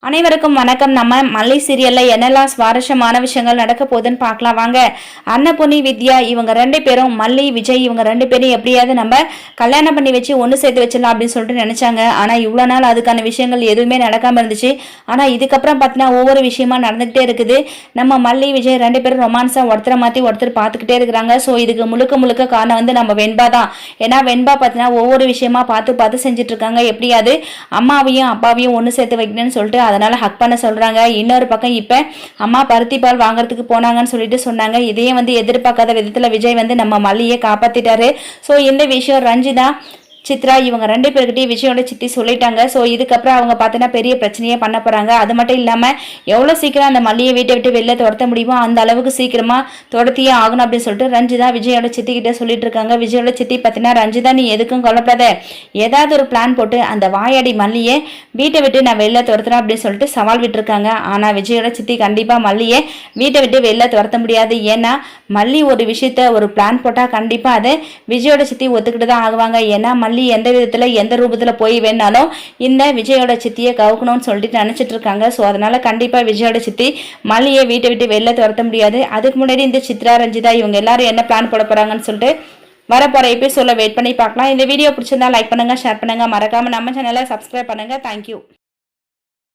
அனைவருக்கும் வணக்கம். நம்ம மல்லி சீரியல்ல என்னெல்லாம் சுவாரஸ்யமான விஷயங்கள் நடக்க போகுதுன்னு பார்க்கலாம் வாங்க. அன்னபூர்ணி, வித்யா இவங்க 2 பேரும், மல்லி, விஜய் இவங்க 2 பேரும் எப்படியாவது நம்ம கல்யாணம் பண்ணி வச்சு ஒன்று சேர்த்து வச்சிடலாம் அப்படின்னு சொல்லிட்டு நினைச்சாங்க. ஆனா இவ்வளோ நாள் அதுக்கான விஷயங்கள் எதுவுமே நடக்காம இருந்துச்சு. ஆனா இதுக்கப்புறம் பார்த்தீங்கன்னா ஒவ்வொரு விஷயமா நடந்துகிட்டே இருக்குது. நம்ம மல்லி, விஜய் 2 பேரும் ரொமான்ஸா ஒருத்தரை மாற்றி ஒருத்தர் பார்த்துக்கிட்டே இருக்கிறாங்க. ஸோ இதுக்கு முழுக்க முழுக்க காரணம் வந்து நம்ம வெண்பா தான். ஏன்னா வெண்பா பார்த்தீங்கன்னா ஒவ்வொரு விஷயமா பார்த்து செஞ்சுட்டு இருக்காங்க. எப்படியாவது அம்மாவையும் அப்பாவையும் ஒன்று சேர்த்து வைக்கணும்னு சொல்லிட்டு அதனால ஹக் பண்ண சொல்றாங்க. இன்னொரு பக்கம் இப்ப அம்மா பருத்தி பால் வாங்குறதுக்கு போனாங்கன்னு சொல்லிட்டு சொன்னாங்க. இதையும் வந்து எதிர்பார்க்காத விதத்துல விஜய் வந்து நம்ம மல்லியை காப்பாத்திட்டாரு. ஸோ இந்த விஷயம் ரஞ்சிதா, சித்ரா இவங்க 2 பேர்கிட்டையும் விஜயோட சித்தி சொல்லிட்டாங்க. ஸோ இதுக்கப்புறம் அவங்க பார்த்தீங்கன்னா பெரிய பிரச்சனையே பண்ண போகிறாங்க. அது மட்டும் இல்லாமல் எவ்வளோ சீக்கிரம் அந்த மல்லியை வீட்டை விட்டு வெளில துரத்த முடியுமோ அந்த அளவுக்கு சீக்கிரமாக துரத்தியே ஆகணும் அப்படின்னு சொல்லிட்டு ரஞ்சிதா விஜயோட சித்திக்கிட்ட சொல்லிட்டு இருக்காங்க. விஜயோட சித்தி பார்த்தீங்கன்னா ரஞ்சிதா நீ எதுக்கும் கொல்லப்படாத, ஏதாவது ஒரு பிளான் போட்டு அந்த வாயாடி மல்லியை வீட்டை விட்டு நான் வெளில துரத்துறேன் அப்படின்னு சொல்லிட்டு சவால் விட்டுருக்காங்க. ஆனால் விஜயோட சித்தி கண்டிப்பாக மல்லியை வீட்டை விட்டு வெளில துரத்த முடியாது. ஏன்னா மல்லி ஒரு விஷயத்த ஒரு பிளான் போட்டால் கண்டிப்பாக அதை விஜயோட சித்தி ஒத்துக்கிட்டு தான் ஆகுவாங்க. ஏன்னா மல்லி எந்த விதத்துல எந்த ரூபத்துல போய் வேணாலும் இந்த விஜயோட சித்தியை கவுக்கணும்னு சொல்லிட்டு நினைச்சிட்டு இருக்காங்க. ஸோ அதனால கண்டிப்பா விஜயோட சித்தி மல்லியை வீட்டை விட்டு வெளில துரத்த முடியாது. அதுக்கு முன்னாடி இந்த சித்ரா, ரஞ்சிதா இவங்க எல்லாரும் என்ன பிளான் போட போறாங்கன்னு சொல்லிட்டு வரப்போற எபிசோட்ல வெயிட் பண்ணி பார்க்கலாம். இந்த வீடியோ பிடிச்சிருந்தா லைக் பண்ணுங்க, ஷேர் பண்ணுங்க, மறக்காம நம்ம சேனலை சப்ஸ்கிரைப் பண்ணுங்க. தேங்க்யூ.